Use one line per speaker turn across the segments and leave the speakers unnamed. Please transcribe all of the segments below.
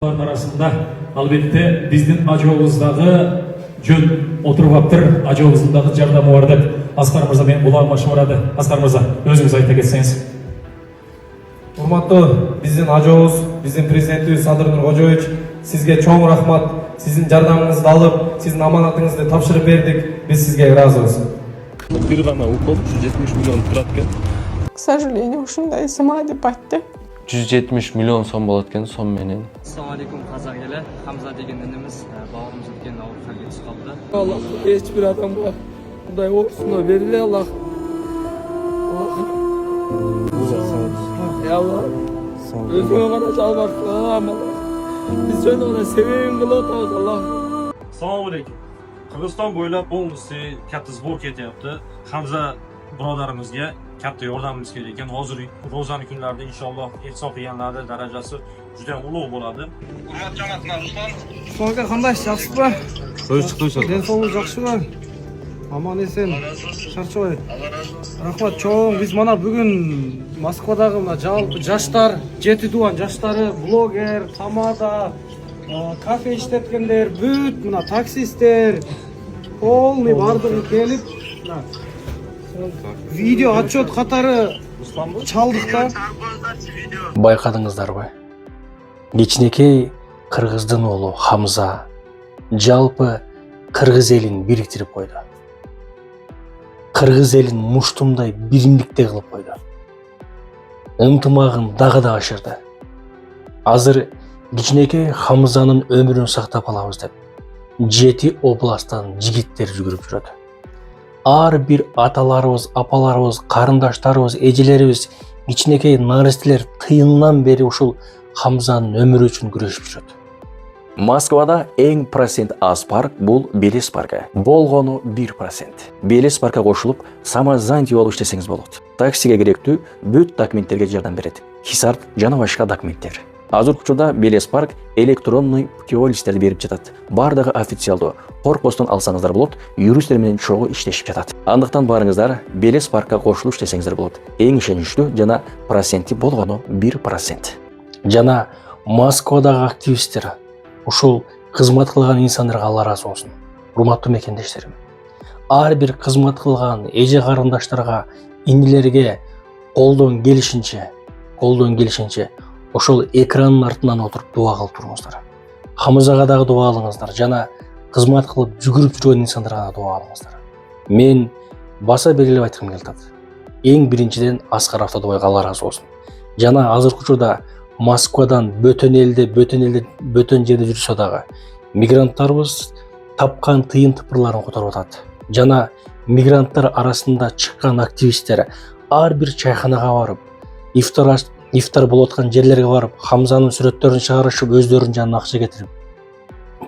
Arasında albatta bizning ajovimizdagi jön o'tirib olibdir. Ajovimizdagi jardami bor deb Asqar Mirza meni quloqim ochib Asqar Mirza, o'zingiz ayta ketsangiz.
Hurmatli bizning ajovimiz, bizning prezidentimiz Sadir Nurxo'joyevich, sizga cho'ng rahmat. Sizning jardamingizni olib, sizning omonatingizni topshirib berdik. Biz sizga razimiz.
Bir gana укол 170 миллион turadi.
К сожалению, ушундай сыма деп айтты.
170 миллион сом болот экен, сом менен.
Assalomu alaykum қазақ елі. Хамза деген ініміз бауырымыз өткен ауруханаға түсіп қалды.
Allah hiçbir adamға Құдай осыны беріле Allah. Ya Allah. Özüne ғана жалбарсам Allah. Biz жөн ғана себебін қылып отырмыз Allah.
Assalomu alaykum. Qirg'iziston bo'ylab полностью katta sbor ketyapti. Hamza birodarimizga katta yordamimiz kerak ekan. Hozir ro'zani kunlarida inshaalloh ehson qilganlarning darajasi juda ham ulug' bo'ladi. Hurmat jamoatlar, Ruslan.
So'nga qanday yaxshimi?
Qo'yishdi.
Densovingiz yaxshimi? Omon esen, charchoy. Rahmat cho'ng. Biz mana bugun Moskvadagi mana jalp yoshlar, 7 tuan yoshlari, bloger, tamada, kafe ishlatganlar, büt, mana taksistlar, полный бардығы kelib, video отчет қатары чалдық та.
Байқадыңыздар ғой? Кичинекей кыргыздын уулу Хамза жалпы кыргыз элин бириктирип койду. Кыргыз элин муштумдай биримдикте кылып койду. Ынтымагын дагы да ашырды. Азыр кичинекей Хамзанын өмүрүн сактап алабыз деп 7 областтан жигиттер жүгүрүп жүрөт. Ар бир аталарыбыз, апаларыбыз, карындаштарыбыз, эжелерибиз, кичинекей наристелер тыйындан бери ушул Хамзанын өмүрү үчүн күрөшүп жүрөт.
Москвада эң процент аз парк бул Белес паркы. Болгону 1%. Белес паркка кошулуп, самозанятый болуп иштесеңиз болот. Таксиге керектүү бүт документтерге жардам берет. Хисарт жана башка документтер. Азыркы учурда Белес парк электронный путевой листтерди берип жатат. Бардыгы официалдуу. Корпустан алсаңыздар болот, юристтер менен чогуу иштешип жатат. Андыктан барыңыздар Белес паркка кошулуп иштесеңиздер болот. Эң ишеничтүү жана проценти болгону 1%.
Жана Москвадагы активисттер ушул кызмат кылган инсандарга Алла ыраазы болсун. Урматтуу мекендештерим. Ар бир кызмат кылган эже карындаштарга, инилерге колдон келишинче ошол экранын артынан отуруп дуа кылып туруңуздар. Хамзага дагы дуа кылыңыздар, жана кызмат кылып жүгүрүп жүргөн инсандарга да дуа кылыңыздар. Мен баса белгилеп айткым келип атат. Эң биринчиден Аскар Автодобойго Алла ыраазы болсун. Жана азыркы учурда Москвадан бөтөн жерде жүрсө дагы мигранттарыбыз тапкан тыйын тыпырларын которуп атат. Жана мигранттар арасында чыккан активисттер ар бир чайханага барып, ифтар болуп аткан жерлерге барып, Хамзанын сүрөттөрүн чыгарышып, өздөрүнүн жанына акча кетирип,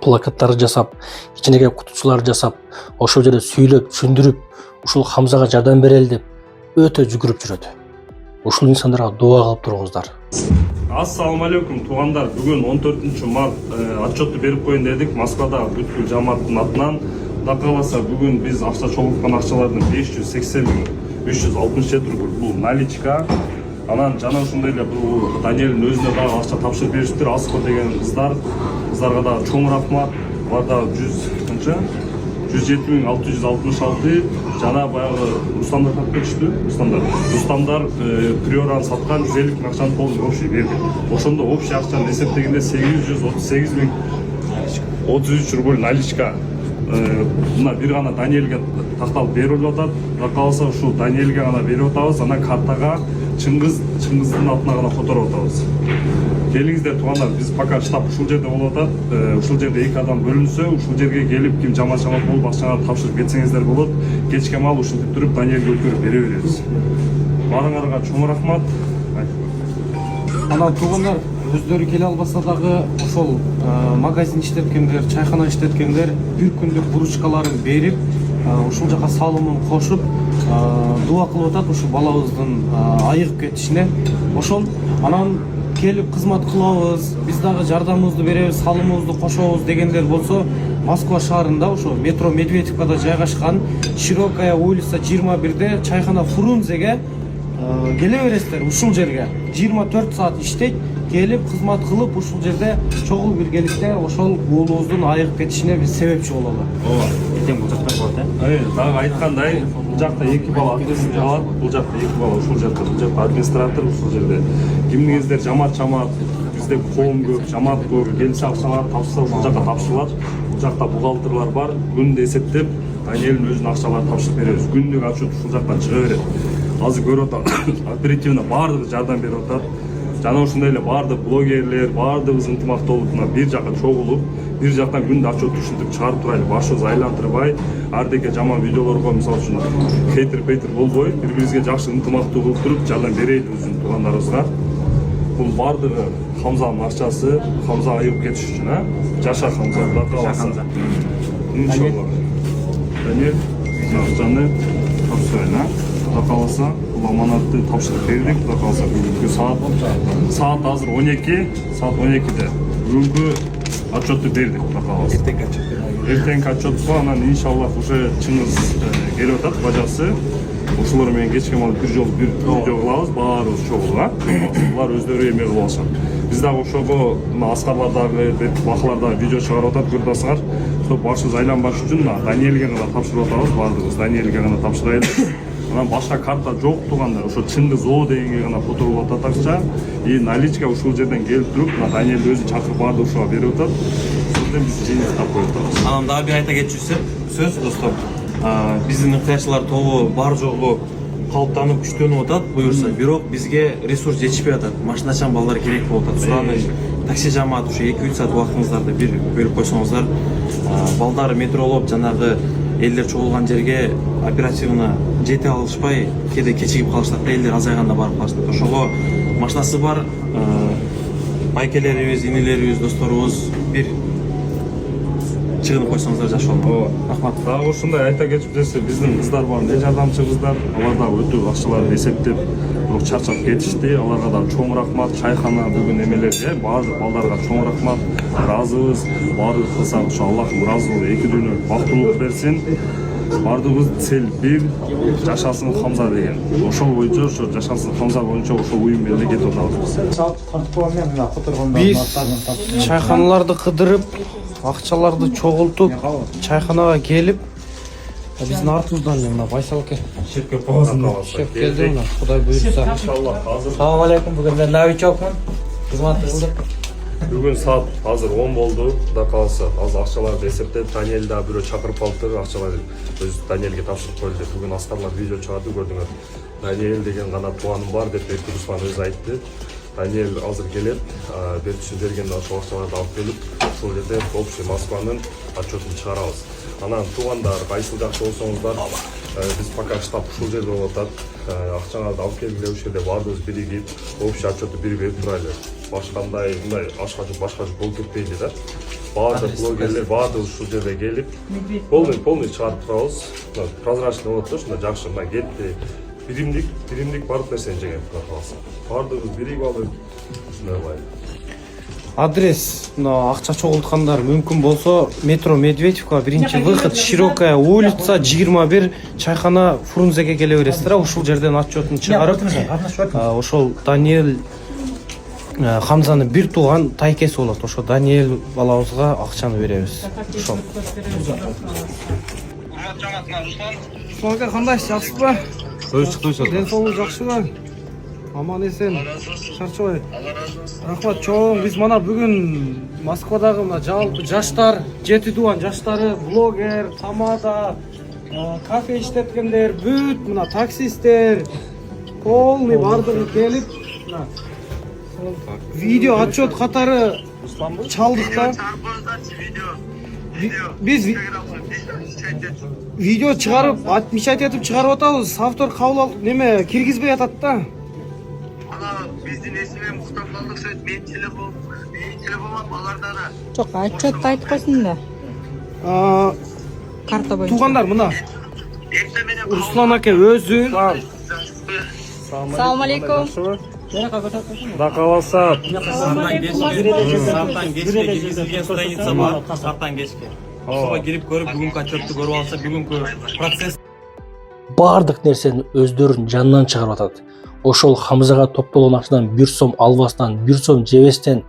плакаттар жасап, кичинекей кутуучулар жасап, ошол жерде сүйлөп, түшүндүрүп, ушул Хамзага жардам берели деп өтө жүгүрүп жүрөт. Ушул инсандарга дуа кылып туруңуздар.
Assalomu alaykum туғандар. Бүгін 14 март отчетты беріп коюн дедик. Москвада бүткүл жамааттын атынан. Кудай кааласа бүгүн биз акча чогулткан акчалардын 580.367 рубль бул наличка. Анан жана ушундай эле бул Даниэлдин өзүнө дагы акча тапшырып беришиптир. Аско деген кыздарга дагы чоң рахмат. Булар дагы 107.666 жана баягы Русландар тапып кетишти. Русландар приораны саткан 150 миң акчаны толук общий берди. Ошондо общий акчаны эсептегенде 838.033 рубль наличка. Мына бир гана Даниэлге такталып берилип атат. Кудай кааласа ушул Даниэлге гана берип атабыз. Анан картага Чыңгыздын атына гана которуп атабыз. Келиңиздер туғандар, біз пока штаб ушул жерде болуп атат. Ушул жерде 2 адам бөлүнсө, ушул жерге келип ким жамаат болуп акчаңарды тапшырып кетсеңиздер болот. Кечке маал ушинтип туруп Даниэлге өткөрүп бере беребиз. Баарыңарга чоң рахмат.
Анан туғандар өздөрү келе албаса дагы ошол магазин иштеткендер, чайхана иштеткендер бир күндүк буручкаларын берип, ушул жака салымын кошуп, дуа кылып атат ушул балабыздын айыгып кетишине. Ошол анан келип кызмат кылабыз, биз дагы жардамыбызды беребиз, салымыбызды кошобуз дегендер болсо, Москва шаарында ошо метро Медведевкада жайгашкан Широкая улица 21де чайхана Фрунзеге келе бересиздер ушул жерге. 24 саат иштейт. келип кызмат кылып ушул жерде чогуу биргеликте ошол уулубуздун айыгып кетишине биз себепчи бололу.
Эртең бул жактан болот,
дагы айткандай, бул жакта 2 бала ответственный алат, бул жакта 2 бала ушул жакта, бул жакта администратор ушул жерде. Кимдигиздер жамаат бизде коом көп, жамаат көп, келсе акчалар тапса ушул жакка тапшырылат. Бул жакта бухгалтерлар бар, күндө эсептеп Даниэлдин өзүнүн акчаларын тапшырып беребиз. Күндүк отчет ушул жактан чыга берет. Азыр көрүп атат, оперативно баардыгы жардам берип атат. Жана ошондой эле баардык блогерлер, баардыгыбыз ынтымактуу болуп мына бир жакка чогулуп, бир жактан күндө отчет түшүндүрүп чыгарып турайлы, башыбызды айлантырбай, ардеке жаман видеолорго мисалы үчүн хейтер болбой, бири-бирибизге жакшы ынтымактуу кылып туруп жардам берели өзүбүздүн туугандарыбызга. Бул баардыгы Хамзанын акчасы, Хамза айыгып кетиш үчүн, Жаша Хамза, Хамза. Иншаллах. Даниэль, акчаны тапшырайын, Кудай кааласа, бул аманатты тапшырып бердик. Кудай кааласа бүгүнкү саат азыр 12, саат 12де. Бүгүнкү отчетту бердик, Кудай кааласа. Эртеңки отчетко анан иншаллах уже чыңгыз келип атат, бажасы. Ошолор менен кечке маал бир жолу бир видео кылабыз, баарыбыз чогуу, булар өздөрү эме кылып алышат. Биз дагы ошого Аскарлардагы, бакылардагы видео чыгарып атат, көрүп атасыңар. Ошо башыбыз айланбаш үчүн Даниэлге гана тапшырып атабыз, баардыгыбыз Даниэлге гана тапшырайлы. Анан башка карта жок тугандар, ошо Чыңгыз О дегенге гана которулуп атат акча. И наличка ушул жерден келип туруп, Даниэлди өзү чакырып барды ушуга берип атат. Ошондон биз жеңип тап коюп атабыз.
Анан дагы бир айта кетчүсү сөз достор. Биздин ыктыярчылар тобу бар жогу калыптанып күчтөнүп атат буюрса, бирок бизге ресурс жетишпей атат. Машиначан балдар керек болуп атат. Сураныш такси жамаат ушу 2-3 саат убактыңыздарды бир бөлүп койсоңуздар, балдар метролоп жанагы элдер чогулган жерге оперативно жете алышпай, кээде кечигип калышат да, элдер азайганда барып калышат. Ошого машинасы бар байкелерибиз, инелерибиз, досторубуз бир чыгынып койсоңуздар жакшы болот.
Рахмат. Дагы ушундай айта кетип десе, биздин кыздар бар, эл жардамчы кыздар, алар дагы өтө акчаларды эсептеп, бирок чарчап кетишти. Аларга дагы чоң рахмат. Чайхана бүгүн эмелерге, баардык балдарга чоң рахмат. Ыраазыбыз. Баардык кылсак ошо Аллахым ыраазы болуп, эки дүйнө бактылык берсин. Баардыгыбыз цел бир, жашасын Хамза деген. Ошол боюнча, ошо жашасын Хамза боюнча ошол уюм менен кетип атабыз.
Биз чайханаларды кыдырып, акчаларды чогултуп, чайханага келип, биздин артыбыздан мына Байсал аке шефке шеф келди, мына Кудай буйрса.
Иншаллах азыр.
Салам алейкум, бүгүн мен новичокмун. Кызмат кылдык.
Бүгүн саат азыр 10 болду. Кудай кааласа, азыр акчаларды эсептеп, Даниэлди дагы бирөө чакырып алыптыр, акчаларды өз Даниэлге тапшырып койду деп. Бүгүн Аскарлар видео чыгарды, көрдүңөр. Даниэль деген гана тууганым бар деп Берки Руслан өзү айтты. Даниэль азыр келет, бертиши бергенде ошол акчаларды алып келип, ошол жерде общий Москванын отчетун чыгарабыз. Анан туугандар, кайсы жакта болсоңуздар, биз пока штаб ушул жерде болуп атат. Акчаңарды алып келгиле, ушул жерде баарыбыз биригип, общий отчетту бир берип турайлы. Башкандай мындай башка жок болуп кетпейли да. Баардык блогерлер баардыгы ушул жерде келип, полный чыгарып турабыз. Прозрачный болот да, ушундай жакшы, мына кетти. Биримдик баардык нерсени жеген калса. Баардыгыбыз биригип алып, ушундай кылайлы.
Адрес, мына акча чогулткандар мүмкүн болсо, метро Медведевка, биринчи выход, Широкая улица, 21, чайхана Фрунзеге келе бересиздер. Ушул жерден отчетун чыгарып, ошол Даниэль Хамзанын бир тууган тайкеси болот. Ошо Даниэль балабызга акчаны беребиз. Ошол. Руслан ака, кандайсыз, жакшысызбы? Ден соолугуңуз жакшыбы? Аман эсен, чарчабай. Рахмат чоң. Биз мана бүгүн Москвадагы мына жалпы жаштар, 7 тууган жаштары, блогер, тамада, кафе иштеткендер, бүт мына таксисттер, полный бардыгы келип, мына видео отчет катары чалдык да. Биз видео чыгарып, отмечать этип чыгарып атабыз. Автор кабыл алып неме киргизбей атат да.
Биздин эсиме муктап калдык, сөйт менин телефонум аларда да.
Жок, отчетты айтып койсун да. Карта боюнча.
Туугандар мына Руслан аке өзү.
Салам алейкум.
Кудай кааласа,
Сааттан кечке киргизилген страница бар, сааттан кечке. Ошого кирип көрүп, бүгүнкү отчетту көрүп алса, бүгүнкү процесс
баардык нерсени өздөрүнүн жанынан чыгарып атат. ошол Хамзага топтолгон акчадан 1 сом албастан, 1 сом жебестен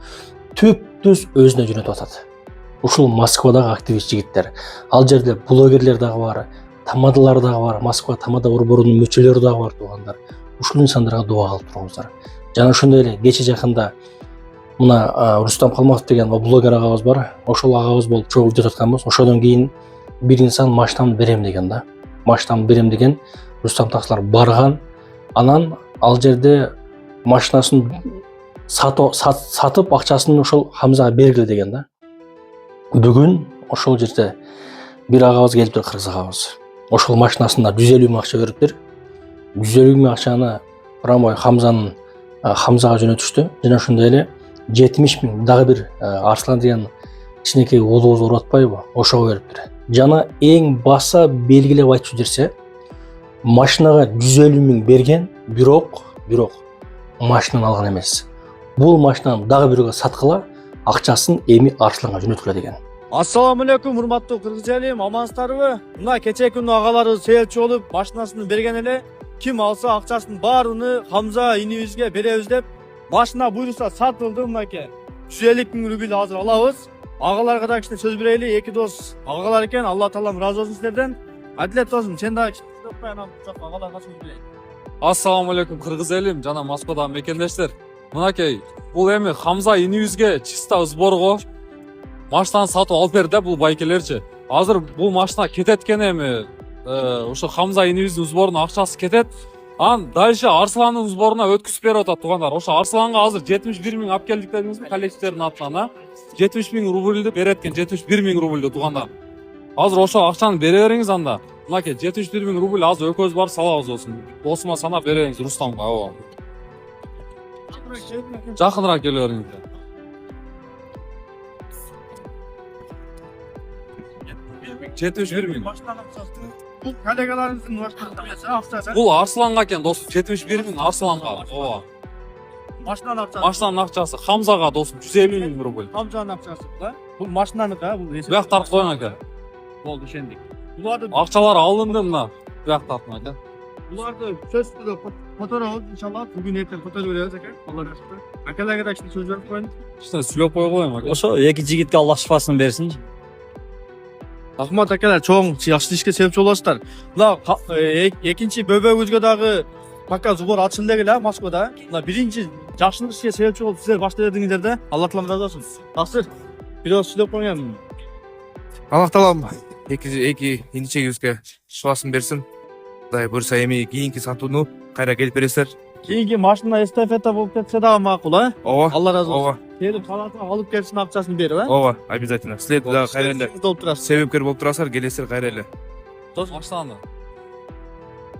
түп-түз өзүнө жөнөтүп атат. Ушул Москвадагы активист жигиттер. Ал жерде блогерлер дагы бар, тамадалар дагы бар, Москва тамада борборунун мүчөлөрү дагы бар туугандар. Ушул инсандарга дуа кылып туруңуздар. Жана ошондой эле кече жакында мына Рустам Калматов деген блогер агабыз бар. Ошол агабыз болуп чогуу видео татканбыз. Ошодон кийин бир инсан машинамды берем деген да. Машинамды берем деген Рустам таксылар барган. Анан ал жерде машинасын сатып акчасын ошол Хамзага бергиле деген да. Бүгүн ошол жерде бир агабыз келиптир, кыргыз агабыз. Ошол машинасында 150 миң акча бериптир. 150 миң акчаны Рамой Хамзага жөнөтүштү. Жана ошондой эле 70 миң дагы бир Арслан деген кичинекей уулубуз бар атпайбы? Ошого бериптир. Жана эң баса белгилеп айтып жиберсе, машинага 150 миң берген, бирок машинаны алган эмес. Бул машинаны дагы бирөөгө саткыла, акчасын эми Арсланга жөнөткүлө деген.
Ассаламу алейкум, урматтуу кыргыз элим, амансыздарбы? Мына кечээ күнү агаларыбыз сейилчи болуп, машинасын берген эле, ким алса акчасын баарыны Хамза инибизге беребиз деп, машина буйруса сатылды мынакей. 150 миң рубль азыр алабыз. Агаларга да кичине сөз берели, эки дос агалар экен, Алла таалам разы болсун силерден. Адилет досум, сен дагы агаларга сөз берели.
Ассаламу алейкум кыргыз элим жана Москвадагы мекендештер. Мынакей, бул эми Хамза инибизге чиста сборго машинаны сатып алып берди бул байкелерчи. Азыр бул машина кетет экен эми. Ошо Хамза инибиздин сборунун акчасы кетет. Ан дальше Арсландын сборуна өткүзүп берип атат туугандар. Ошо Арсланга азыр 71 миң алып келдик дедиңизби коллективдердин атынан, 70 миң рубльди берет экен, 71 миң рубльди туугандар. Азыр ошо акчаны бере бериңиз анда. Мынакей 71 миң рубль азыр экөөбүз барып салабыз болсун. Досума санап бериңиз Рустамга, ооба. Жакыныраак келе бериңиз. 71 миң.
Коллегаларыңыздын акчасы.
Бул Арсланга экен досум, 71 миң Арсланга. Ооба. Машинанын акчасы Хамзага досум 150 миң рубль.
Хамзанын акчасы да? Бул машинаныкы, бул эсеп.
Буяк тартып коюң экен.
Болду, ишендик.
Акчалар алынды мына. Буяк тартып экен.
Буларды сөз түрдө которобуз иншалла бүгүн эртең которуп беребиз экен. Алла разы. Акаларга да сөз берип коюн.
Кичине сүйлөп кое коеюн ака.
Ошо эки жигитке Аллах шифасын берсин.
Рахмат акалар, чоң жакшы ишке себепчи болосуздар. Мына экинчи бөбөгүбүзгө дагы пока сбор ачылды эле Москвада. Мына биринчи жакшылык ишке себепчи болуп силер баштап бердиңиздер да. Алла таалам разы болсун. Таксыр. Бирөө сүйлөп коеюн.
Аллах таалам эки иничегибизге шифасын берсин. Кудай буйруса эми кийинки сатууну кайра келип бересиздер.
Кийинки машина эстафета болуп кетсе дагы макул, а?
Ооба.
Алла разы болсун.
Ооба.
Келип калатына алып келсин акчасын берип, а?
Ооба, обязательно. Силер дагы кайра эле
болуп турасыз.
себепкер болуп турасыздар, келесиздер кайра эле.
Машинаны.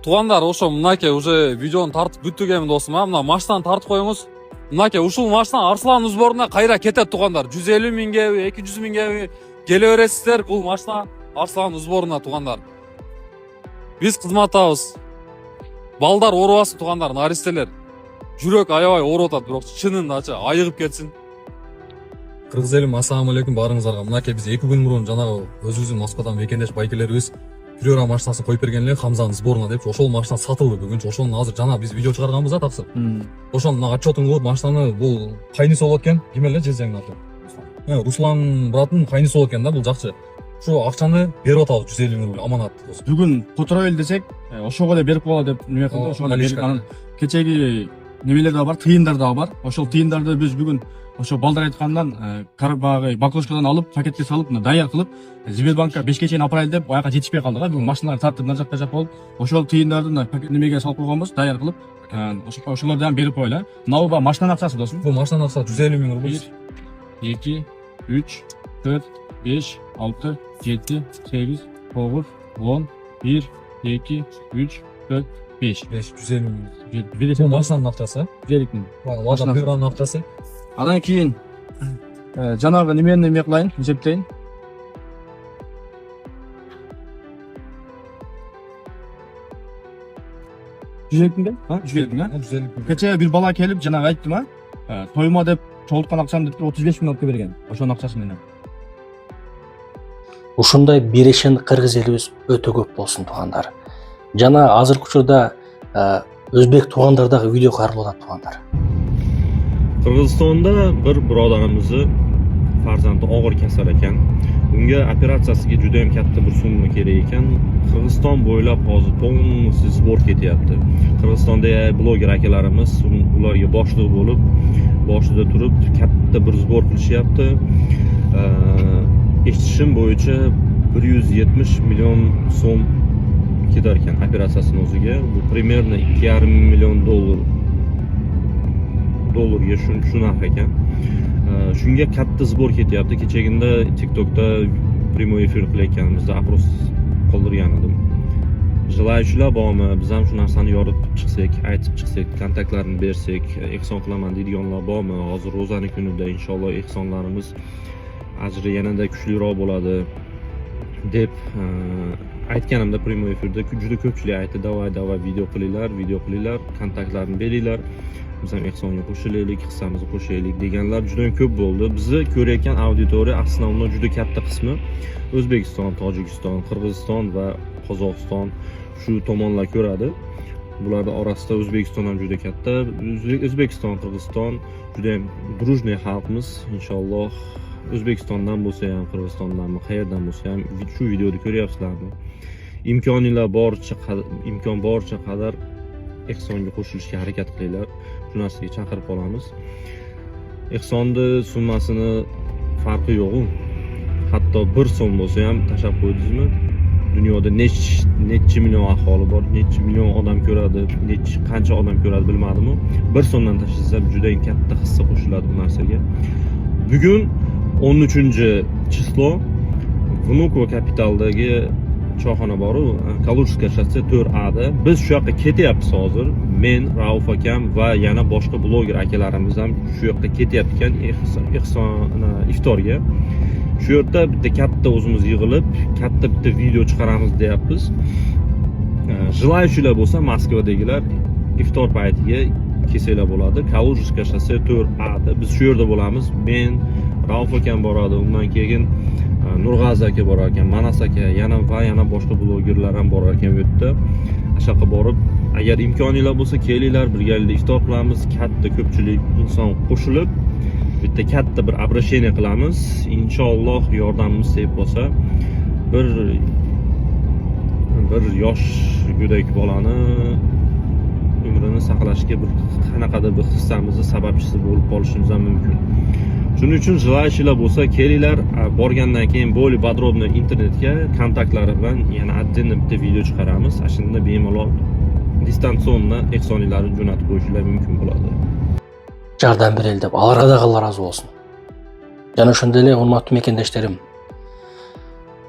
Туугандар, ошо мынакей уже видеону тартып бүттүк эми досум, а? Мына машинаны тартып коюңуз. Мынакей ушул машина Арсландын сборуна кайра кетет туугандар. 150 миңге, 200 миңге келе бересиздер. Бул машина Арсландын сборуна туугандар. Биз кызматтабыз. Балдар оорубасын туугандар, наристелер. Жүрөк аябай ооруп атат, бирок чынындачы айыгып кетсин.
Кыргыз элим, ассаламу алейкум баарыңыздарга. Мынакей биз 2 күн мурун жанагы өзүбүздүн Москвадан мекендеш байкелерибиз Фрёра машинасын коюп берген эле Хамзанын сборуна деп, ошол машина сатылды бүгүнчү. Ошонун азыр жана биз видео чыгарганбыз да таксыр. Ошонун отчетун кылып машинаны бул кайнысы болот экен. Ким эле жезеңин аты? Руслан братын кайнысы болот экен да, бул жакчы. Ошо акчаны берип атабыз 150 миң рубль аманат.
Бүгүн котороп эл десек, ошого эле берип коелу деп неме кылды. Ошого берген кечеги немелер да бар, тыйындар да бар. Ошол тыйындарды биз бүгүн ошо балдар айткандан карбагы баклошкадан алып, пакетке салып, даяр кылып, Сбербанкка 5ке чейин апарайлы деп аяка жетишпей калдык. Бүгүн машиналар тартып мына жакка болуп, ошол тыйындарды пакет немеге салып койгонбуз, даяр кылып, ошолорду берип коелу. Мына машинанын акчасы досум.
Бул машинанын акчасы 150 миң рубль.
1 2 3 4 5 6 7 8 9 10 1 2 3 4 5
150 миң.
Бул
машинанын акчасы. Машинанын акчасы.
Андан кийин жанагы немени эме кылайын, эсептейин. Кече бир бала келип жанагы айттым, тойма деп чогулткан акчамды 35 миң алып берген. Ошонун акчасы менен.
Ушундай берешен кыргыз элибиз өтө көп болсун туугандар. Жана азыркы учурда өзбек туугандар дагы видео каралып атат туугандар.
Qirg'izistonda bir birodarimizni farzandi og'ir kasal ekan. Unga operatsiyasiga juda ham katta bir summa kerak ekan. Qirg'iziston bo'ylab hozir полностью sbor ketyapti. Qirg'izistonda bloger akalarimiz ularga boshliq bo'lib, boshida turib katta bir sbor qilishyapti. Eshitishim bo'yicha 170 million so'm ketar ekan operatsiyasini o'ziga. Bu примерно 2,5 million dollarga shu narx ekan. Shunga katta sbor ketyapti. Kechagina TikTokda prямой efir qilayotganimizda oпрос qoldirgan edim. Желающиlar bormi? Biz ham shu narsani yoritib chiqsak, aytib chiqsak, kontaktlarini bersak, ehson qilaman deydiganlar bormi? Hozir ro'zani kunida inshaalloh ehsonlarimiz ajri yanada kuchliroq bo'ladi deb aytganimda prямой efirda juda ko'pchilik aytdi, davay video qilinglar, kontaktlarini beringlar. Biz ham ehsonga qo'shilaylik, hissamizni qo'shaylik deganlar juda ham ko'p bo'ldi. Bizni ko'rayotgan auditoriya aslida juda katta qismi O'zbekiston, Tojikiston, Qirg'iziston va Qozog'iston shu tomonlar ko'radi. Bularning orasida O'zbekiston ham juda katta. O'zbekiston, Qirg'iziston juda ham дружный xalqmiz. Inshaalloh O'zbekistondan bo'lsa ham, Qirg'izistondanmi, qayerdan bo'lsa ham shu videoni ko'ryapsizlarmi? Imkon boricha qadar ehsonga qo'shilishga harakat qilinglar. Shu narsaga chaqirib qolamiz. Ehsonni summasini farqi yo'q. Hatto 1 so'm bo'lsa ham tashab qo'ydingizmi? Dunyoda necha million aholi bor, necha million odam ko'radi, qancha odam ko'radi bilmadim. 1 so'mdan tashlasa juda ham katta hissa qo'shiladi bu narsaga. Bugun 13-число Vnukovo kapitaldagi choyxona bor-ku, Kalujskaya shossi 4A da. Biz shu yoqqa ketyapmiz hozir. Men, Rauf akam va yana boshqa bloger akalarimiz ham shu yoqqa ketyapti iftorga. Shu yerda bitta katta o'zimiz yig'ilib, katta bitta video chiqaramiz deyapmiz. Желающиlar bo'lsa Moskvadagilar iftor paytiga kelsanglar bo'ladi. Kalujskaya shossi 4A da. Biz shu yerda bo'lamiz. Men, Rauf akam boradi, undan keyin Nurg'azi aka borar ekan, Manas aka, yana boshqa blogerlar ham borar ekan bu yerda. Ashaqqa borib, agar imkoninglar bo'lsa kelinglar, birgalikda iftor qilamiz. Katta ko'pchilik inson qo'shilib, bitta katta bir обращение qilamiz. Inshaalloh yordamimiz tep bo'lsa, bir yosh go'dak bolani umrini saqlashga bir qanaqadir bir hissamizni sababchisi bo'lib qolishimiz ham mumkin. Shuning uchun желающиlar bo'lsa kelinglar, borgandan keyin bo'li podrobno internetga kontaktlari bilan yana отдельно bitta video chiqaramiz. Shunda bemalol distansionda ehsonlarni jo'natib qo'yishlar mumkin bo'ladi.
Жардам берели деп аларга да Алла разы болсун. Жана ошондой эле урматтуу мекендештерим,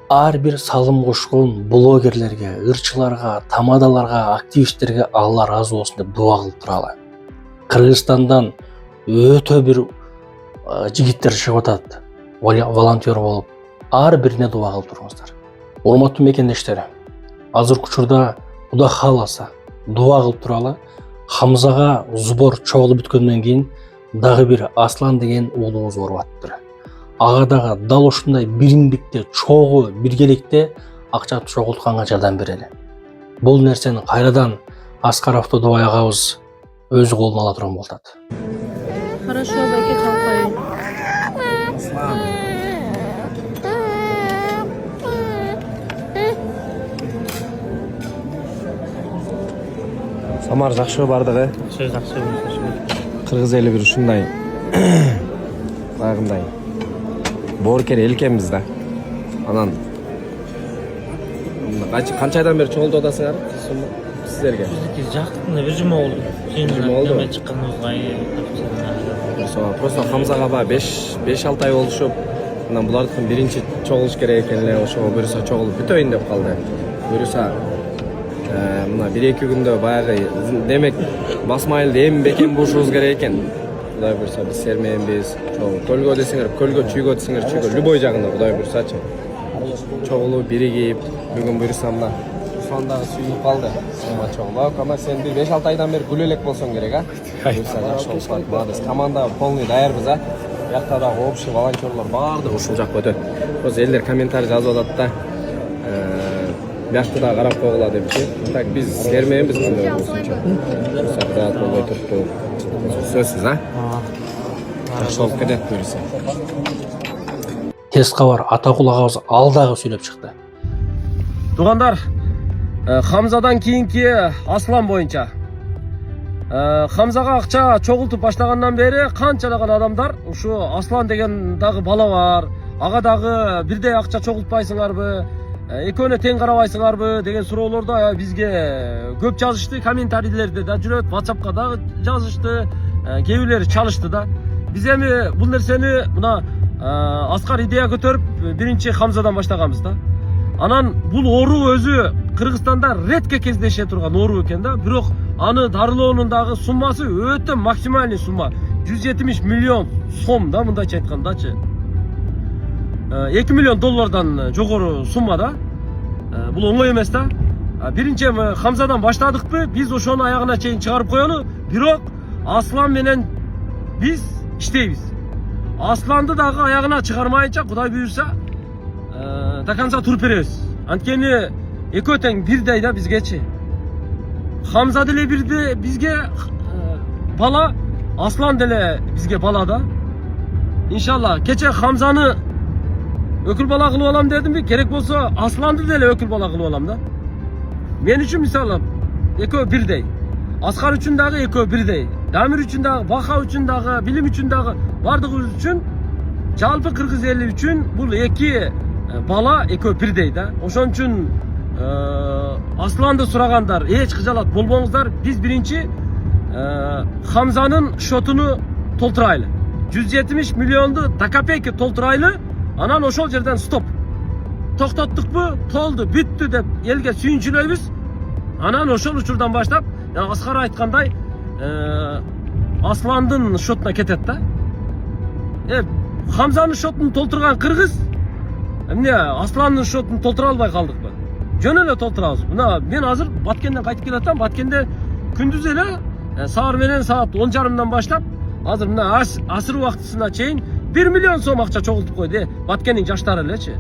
ар бир салым кошкон блогерлерге, ырчыларга, тамадаларга, активисттерге Алла разы болсун деп дуа кылып туралы. Кыргызстандан өтө бир жигиттер чыгып атат, волонтер болуп, ар бирине дуа кылып туруңуздар. Урматтуу мекендештер, азыркы учурда Кудай кааласа дуа кылып туралы. Хамзага сбор чогулуп бүткөндөн кийин дагы бир Аслан деген уулубуз ооруп атыптыр. Ага дагы дал ушундай биримдикте, чогуу биргеликте акча чогултканга жардам берели. Бул нерсени кайрадан Аскар Автодобай агабыз өз колуна ала турган болот.
Хорошо, байке калкайын.
Самар жакшы бардыгы?
Жакшы.
Кыргыз эли бир ушундай баягындай боорукер эл экенбиз да. Анан канча айдан бери чогултуп атасыңар сиздерге?
Жактында бир жума болду. Жыма чыкканыбызга
просто Хамзага ба 5-6 ай болушуп, анан булардыкын биринчи чогулуш керек экен эле, ошого буюрса чогулуп бүтөйүн деп калды. Буюрса мына 1-2 күндө баягы демек басмайылды эми бекен бушубуз керек экен. Кудай буюрса биз серменбиз. Көлгө десеңер, көлгө, чүйгө десеңер, чүйгө, любой жагында Кудай буюрсачы. Чогулуп биригип, бүгүн буюрса мына Ушандагы сүйүнүп калды. Сама чогулуп, ама сен 5-6 айдан бери күлө элек болсоң керек, а? Буюрса жакшы болсун. Молодец. Команда полный даярбыз, а? Бuyakta da общий волонтерлар барды ушул жакка өтөт. Өзү элдер комментарий жазып атат да. бияқты да қарап қойғыла депчи. Так биз бермейбиз кандай болсунча. Сакрат болбой турупту. Сөзсүз, а? Жакшы болуп кетет буюрса.
Тез хабар Атакул агабыз алдағы сөйлеп шықты.
Туғандар, Хамзадан кейинки Аслан боюнча. Хамзаға акча чогултуп баштагандан бери канчалаган адамдар ушу Аслан деген дагы бала бар. Ага дагы бирдей акча чогултпайсыңарбы? Экөөнө тең карабайсыңарбы деген суроолорду бизге көп жазышты, комментарийлерде да жүрөт, WhatsAppка дагы жазышты, кээ бирлери чалышты да. Биз эми бул нерсени мына аскар идея көтөрүп биринчи Хамзадан баштаганбыз да. Анан бул оору өзү Кыргызстанда редке кездеше турган оору экен да. Бирок аны дарылоонун дагы суммасы өтө максимальный сумма. 170 миллион сом да, мындайча айткандачы. 2 миллион доллардан жогору сумма да. Бул оңой эмес да. Биринчи Хамзадан баштадыкпы, биз ошону аягына чейин чыгарып коелу. Бирок Аслан менен биз иштейбиз. Асланды дагы аягына чыгармайынча Кудай буйрса до конца туруп беребиз. Анткени экөө тең бирдей да бизгечи. Хамза деле бирде бизге бала, Аслан деле бизге бала да. Иншалла кече Хамзаны өкүл бала кылып алам дедимби, керек болсо Асланды деле өкүл бала кылып алам да. Мен үчүн мисалы экөө бирдей. Аскар үчүн дагы экөө бирдей. Дамир үчүн дагы, Бака үчүн дагы, билим үчүн дагы, бардыгыбыз үчүн, жалпы кыргыз эли үчүн бул эки бала экөө бирдей да. Ошон үчүн Асланды сурагандар, эч кыжалат болбоңуздар. Биз биринчи Хамзанын шотуну толтурайлы. 170 миллионду до копейки толтурайлы. Анан ошол жерден стоп. Токтоттукпу? Толду, бүттү деп элге сүйүнчүлөйбүз. Анан ошол учурдан баштап, Аскар айткандай, Асландын шотуна кетет да. Хамзанын шотун толтурган кыргыз, эмне Асландын шотун толтура албай калдыкпы? Жөн эле толтурабыз. Мына мен азыр Баткенден кайтып келатам. Баткенде күндүз эле саар менен саат 10:30-дан баштап, азыр мына асыр убактысына чейин 1 миллион сом акча чогултуп койду. Баткендин жаштары элечи.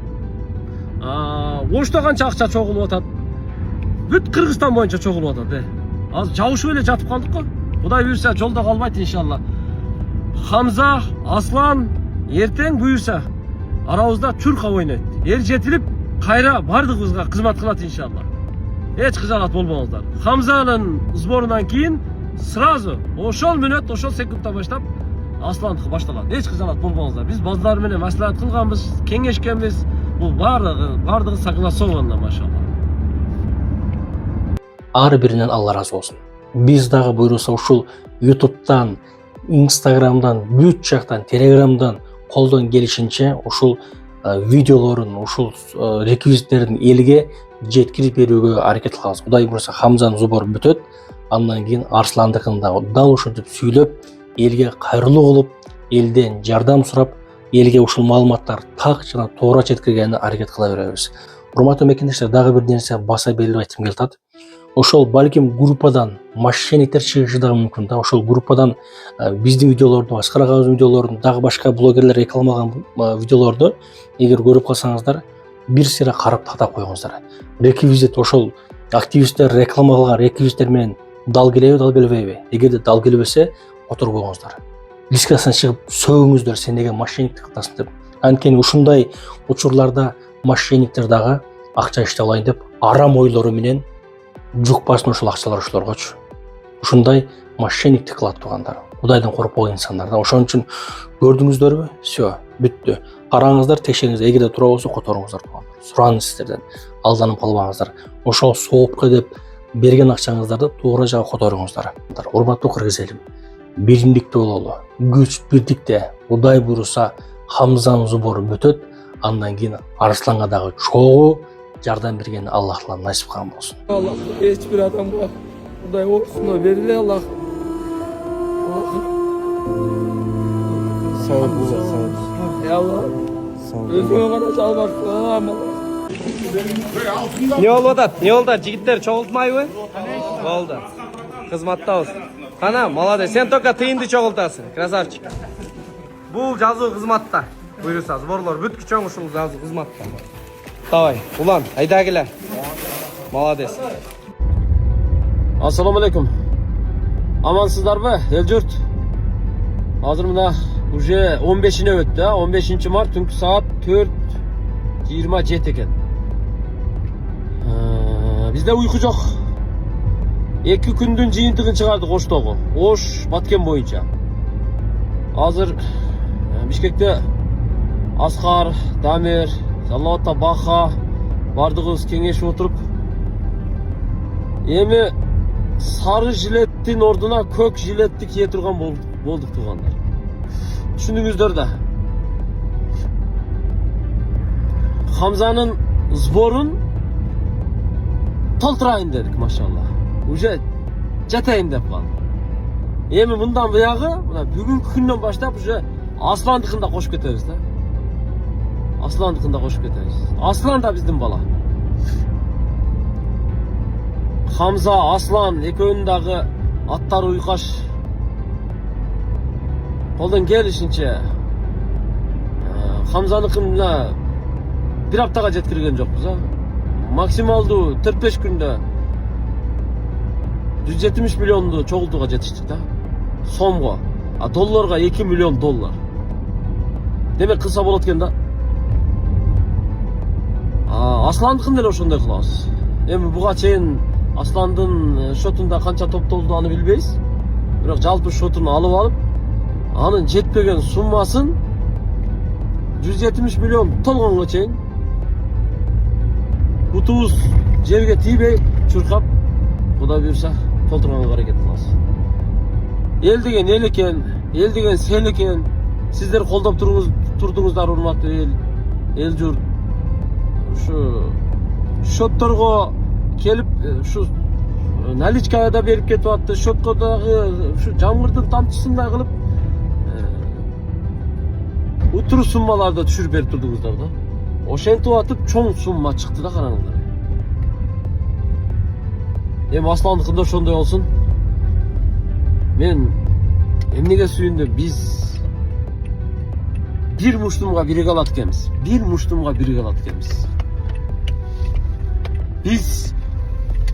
Ошто канча акча чогулуп атат? Бүт Кыргызстан боюнча чогулуп атат. Азыр жабышып эле жатып калдык го. Кудай буйрса жолдо калбайт иншалла. Хамза, Аслан эртең буйрса арабызда чурка ойнойт. Эл жетилип кайра бардыгыбызга кызмат кылат иншалла. Эч кыжалат болбоңуздар. Хамзанын сборунан кийин сразу ошол мүнөт, ошол секундта баштап Асландыкы башталат. Эч кыжалат болбоңуздар. Биз балдар менен маслихат кылганбыз, кеңешкенбиз. Бул бардыгы согласовано, машалла.
Ар биринен Алла разы болсун. Биз дагы буйруса ушул YouTube'дан, Instagram'dan, бүт жактан, Telegram'dan колдон келишинче ушул видеолорун, ушул реквизиттерин элге жеткирип берүүгө аракет кылабыз. Кудай буйруса Хамзанын сбору бүтөт. Андан кийин Арсландыкын да дал ушинтип сүйлөп, элге кайрылуу кылып, элден жардам сурап, элге ушул маалыматтар так жана туура жеткиргенге аракет кыла беребиз. Урматтуу мекендештер, дагы бир нерсе баса белгилеп айткым келет. Ошол балким группадан мошенниктер чыгышы дагы мүмкүн да. Ошол группадан биздин видеолорду, Аскар агабыздын видеолорун, дагы башка блогерлер рекламалаган видеолорду эгер көрүп калсаңыздар, бир сыйра карап тактап койгуңуздар. Реквизит ошол активисттер реклама кылган реквизиттер менен дал келбейби? Эгерде дал келбесе, отуруп койгуңуздар. Дискасын чыгып сөгүңүздөр, сен деген мошенниктик кыласың деп. Анткени ушундай учурларда мошенниктер дагы акча иштеп алайын деп арам ойлору менен жукпасын ушул акчалар ошолоргочу. Ушундай мошенниктик кылат тургандар. Кудайдан коркпогон инсандар да. Ошон үчүн көрдүңүздөрбү? Всё, бүттү. Караңыздар, текшериңиз, эгерде туура болсо которуңуздар тургандар. Сураңыз сиздерден. Алданып калбаңыздар. Ошол соопко деп берген акчаңыздарды туура жака которуңуздар. Урматтуу кыргыз элим, биримдикте бололу. Күч бирдикте. Кудай буйруса Хамзанын сбору бүтөт. Андан кийин Арсланга дагы чогуу жардам берген Аллахтан насип кылган болсун.
Аллах эч бир адамга Кудай орусуна бериле Аллах.
Сау бол,
Ey Allah. Өзүңө гана жалбарсам.
Не болуп атат? Не болду? Жигиттер чогултмайбы? Болду. Кызматтабыз. Кана, молодец. Сен только тыйынды чогултасың. Красавчик. Бул жазуу кызматта. Буйруса, сборлор бүт күчөң ушул жазуу кызматта. Давай, улан, айда келе.
Молодец. Assalomu alaykum. Amansızlarmı el yurt? Hazır mı da? Уже 15'ine öttü ha. 15 Mart tünkü saat 4:27 eken. Bizde uyku yok. 2 күндүн жыйынтыгын чыгардык Оштогу. Ош Баткен боюнча. Азыр Бишкекте Аскар, Дамир, Салаватта Баха бардыгыбыз кеңешип отуруп, эми сары жилеттин ордуна көк жилетти кие турган болдук туугандар. Түшүндүңүздөр да. Хамзанын сборун толтурайын дедик, машалла. Уже жетейин деп калды. Эми мындан буягы, мына бүгүнкү күндөн баштап уже Асландыкын да кошуп кетебиз да. Асландыкын да кошуп кетебиз. Аслан да биздин бала. Хамза, Аслан экөөнүн дагы аттары уйкаш. Колдон келишинче Хамзаныкын бир аптага жеткирген жокпуз, а. Максималдуу 4-5 күндө 170 миллионду чогултууга жетиштик да. Сомго. А долларга 2 миллион доллар. Демек кылса болот экен да. Асландыкын деле ошондой кылабыз. Эми буга чейин Асландын шотунда канча топтолду аны билбейбиз. Бирок жалпы шотун алып алып, анын жетпеген суммасын 170 миллион толгонго чейин бутубуз жерге тийбей чуркап, Кудай буйрса толтурганга аракет кылабыз. Эл деген эл экен, эл деген сел экен. Сиздер колдоп турдуңуздар, урматтуу эл журт. Ушу шотторго келип, ушу наличкага да берип кетип атты. Шотко дагы ушу жамгырдын тамчысындай кылып утуру суммаларды түшүрүп берип турдуңуздар да. Ошентип атып чоң сумма чыкты да, караңыздар. Эми Асландыкында ошондой болсун. Мен эмнеге сүйүндүм? Биз бир муштумга бириге алат экенбиз. Бир муштумга бириге алат экенбиз. Биз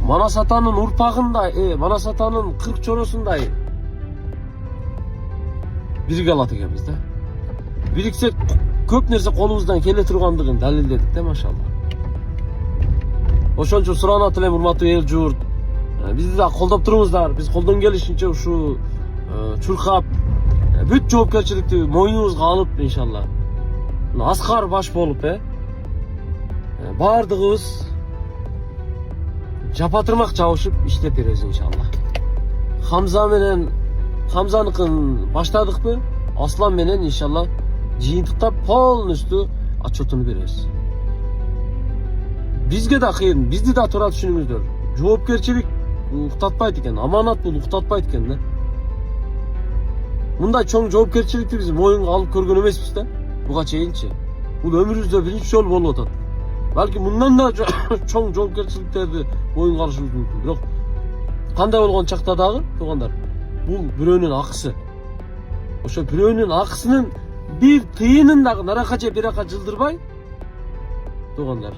Манас атанын урпагындай, Манас атанын 40 чоросундай бириге алат экенбиз да. Бириксек көп нерсе колубуздан келе тургандыгын далилдедик да, машалла. Ошон үчүн суранат элем, урматтуу эл журт. Бизди да колдоп туруңуздар. Биз колдон келишинче ушу чуркап, бүт жоопкерчиликти мойнубузга алып, иншалла. Аскар баш болуп, бардыгыбыз жапатырмак жабышып иштеп беребиз, иншалла. Хамза менен Хамзаныкын баштадыкпы? Аслан менен иншалла жыйынтыктап полностью отчетун беребиз. Бизге да кыйын, бизди да туура түшүнүңүздөр. Жоопкерчилик уктатпайт экен, аманат бул уктатпайт экен да. Мындай чоң жоопкерчиликти биз моюнга алып көргөн эмеспиз да. Буга чейинчи. Бул өмүрүбүздө биринчи жолу болуп атат. Балки мындан да чоң жоопкерчиликтерди моюнга алышыбыз мүмкүн. Бирок кандай болгон чакта дагы, туугандар, бул бирөөнүн акысы. Ошо бирөөнүн акысынын бир тыйынын дагы наракка же биракка жылдырбай, туугандар,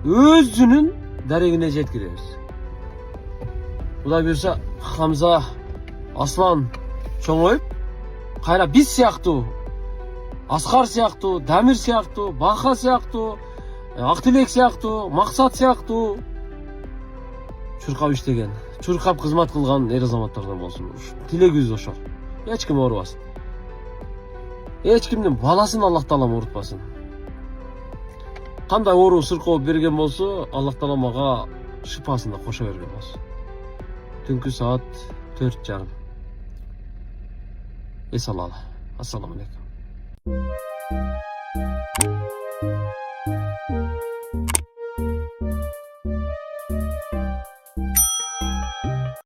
өзүнүн дарегине жеткиребиз. Кудай буйрса, Хамза, Аслан чоңоюп, кайра биз сыяктуу, Аскар сыяктуу, Дамир сыяктуу, Баха сыяктуу, Актилек сыяктуу, Максат сыяктуу чуркап иштеген, чуркап кызмат кылган эр азаматтардан болсун. Тилегибиз ошол. Эч ким оорубасын. Эч кимдин баласын Аллах Таалам оорутпасын. Кандай оору сыркоо берген болсо, Аллах Таалам ага шифасын да кошо берген болсун. Түнкү саат 4:30. Эс алалы. Ассаламу алейкум.